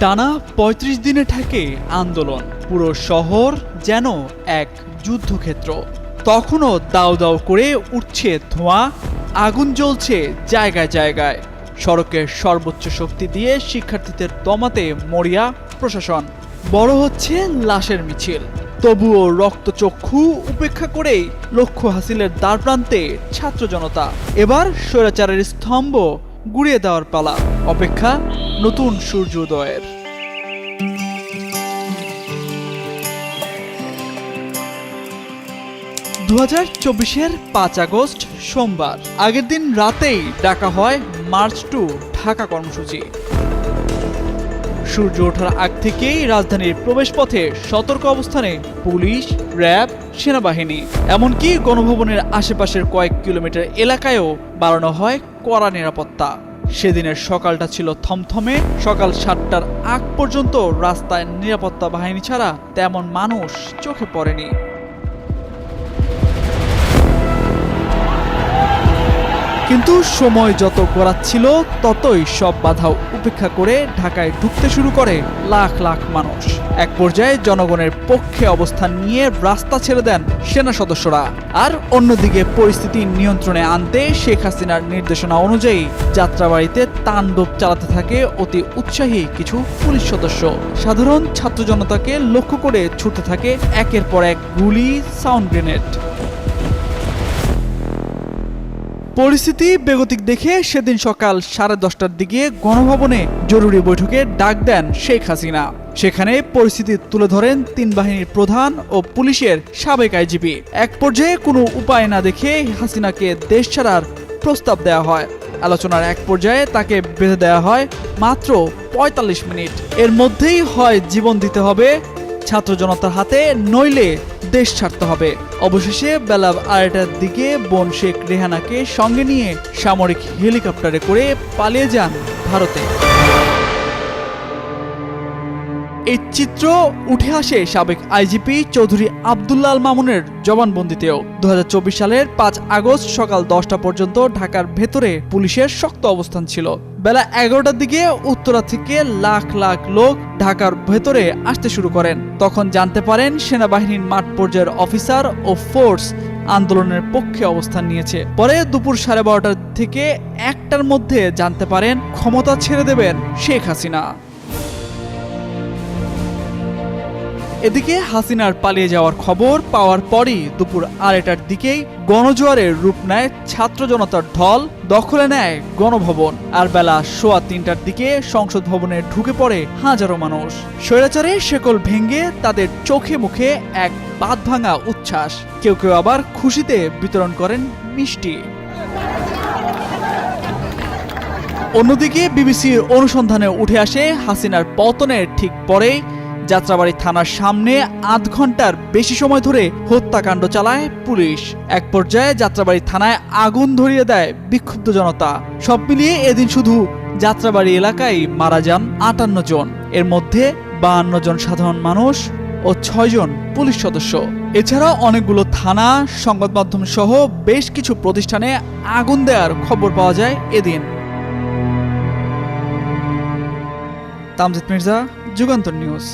টানা ৩৫ দিনে ঠেকে আন্দোলন, পুরো শহর যেন এক যুদ্ধক্ষেত্র। তখনও দাউ দাউ করে উঠছে ধোঁয়া, আগুন জ্বলছে জায়গায় জায়গায়। সড়কের সর্বোচ্চ শক্তি দিয়ে শিক্ষার্থীদের দমাতে মরিয়া প্রশাসন। বড় হচ্ছে লাশের মিছিল, তবুও রক্তচক্ষু উপেক্ষা করেই লক্ষ্য হাসিলের দ্বারপ্রান্তে ছাত্র জনতা। এবার স্বৈরাচারের স্তম্ভ গুঁড়িয়ে দেওয়ার পালা, অপেক্ষা নতুন সূর্যোদয়ের। দু ২০২৪-৫ আগস্ট সোমবার, আগের দিন রাতেই ডাকা হয় মার্চ টু ঢাকা কর্মসূচি। সূর্য ওঠার আগ থেকেই রাজধানীর প্রবেশপথে সতর্ক অবস্থানে পুলিশ, র্যাব, সেনাবাহিনী, এমনকি গণভবনের আশেপাশের কয়েক কিলোমিটার এলাকায়ও বাড়ানো হয় কড়া নিরাপত্তা। সেদিনের সকালটা ছিল থমথমে। সকাল ৭টার আগ পর্যন্ত রাস্তায় নিরাপত্তা বাহিনী ছাড়া তেমন মানুষ চোখে পড়েনি। কিন্তু সময় যত গড়াচ্ছিল ততই সব বাধা উপেক্ষা করে ঢাকায় ঢুকতে শুরু করে লাখ লাখ মানুষ। এক পর্যায়ে জনগণের পক্ষে অবস্থান নিয়ে রাস্তা ছেড়ে দেন সেনা সদস্যরা। আর অন্যদিকে পরিস্থিতি নিয়ন্ত্রণে আনতে শেখ হাসিনার নির্দেশনা অনুযায়ী যাত্রাবাড়িতে তাণ্ডব চালাতে থাকে অতি উৎসাহী কিছু পুলিশ সদস্য। সাধারণ ছাত্র জনতাকে লক্ষ্য করে ছুটতে থাকে একের পর এক গুলি, সাউন্ড গ্রেনেড। পরিস্থিতি বেগতিক দেখে সেদিন সকাল 10:30টার দিকে গণভবনে জরুরি বৈঠকে ডাক দেন শেখ হাসিনা। সেখানে পরিস্থিতি তুলে ধরেন তিন বাহিনীর প্রধান ও পুলিশের সাবেক আইজিপি। এক পর্যায়ে কোনো উপায় না দেখে হাসিনাকে দেশ ছাড়ার প্রস্তাব দেওয়া হয়। আলোচনার এক পর্যায়ে তাকে বেঁধে দেওয়া হয় মাত্র ৪৫ মিনিট। এর মধ্যেই হয় জীবন দিতে হবে ছাত্র জনতার হাতে, নইলে দেশ ছাড়তে হবে। অবশেষে বেলা ২:৩০টার দিকে বোন শেখ রেহানাকে সঙ্গে নিয়ে সামরিক হেলিকপ্টারে করে পালিয়ে যান ভারতে। এই চিত্র উঠে আসে সাবেক আইজিপি চৌধুরী আব্দুল্লাহ আল মামুনের জবানবন্দিতেও। ২০২৪ সালের ৫ আগস্ট সকাল ১০টা পর্যন্ত ঢাকার ভেতরে পুলিশের শক্ত অবস্থান ছিল। বেলা ১১টার দিকে উত্তরা থেকে লাখ লাখ লোক ঢাকার ভেতরে আসতে শুরু করেন। তখন জানতে পারেন সেনাবাহিনীর মাঠ পর্যায়ের অফিসার ও ফোর্স আন্দোলনের পক্ষে অবস্থান নিয়েছে। পরে দুপুর 12:30 থেকে 1টার মধ্যে জানতে পারেন ক্ষমতা ছেড়ে দেবেন শেখ হাসিনা। এদিকে হাসিনার পালিয়ে যাওয়ার খবর পাওয়ার পরই দুপুর 2:30টার দিকেই গণজোয়ারের রূপ নেয় ছাত্র জনতার ঢল, দখলে নেয় গণভবন। আর বেলা 3:15টার দিকে সংসদ ভবনে ঢুকে পড়ে হাজারো মানুষ। স্বৈরাচারের শেকল ভেঙে তাদের চোখে মুখে এক বাঁধভাঙা উচ্ছ্বাস। কেউ কেউ আবার খুশিতে বিতরণ করেন মিষ্টি। অন্যদিকে বিবিসির অনুসন্ধানে উঠে আসে হাসিনার পতনের ঠিক পরেই যাত্রাবাড়ি থানার সামনে ৮ ঘন্টার বেশি সময় ধরে হত্যাকাণ্ড চালায় পুলিশ। এক পর্যায়ে যাত্রাবাড়ি থানায় আগুন ধরিয়ে দেয় বিক্ষুব্ধ জনতা। সব মিলিয়ে এদিন শুধু যাত্রাবাড়ি এলাকায় মারা যান ৫৮ জন। এর মধ্যে ৫২ জন সাধারণ মানুষ ও ৬ জন পুলিশ সদস্য। এছাড়া অনেকগুলো থানা, সংবাদ মাধ্যম সহ বেশ কিছু প্রতিষ্ঠানে আগুন দেওয়ার খবর পাওয়া যায় এদিন। তামজিদ মির্জা, যুগান্তর নিউজ।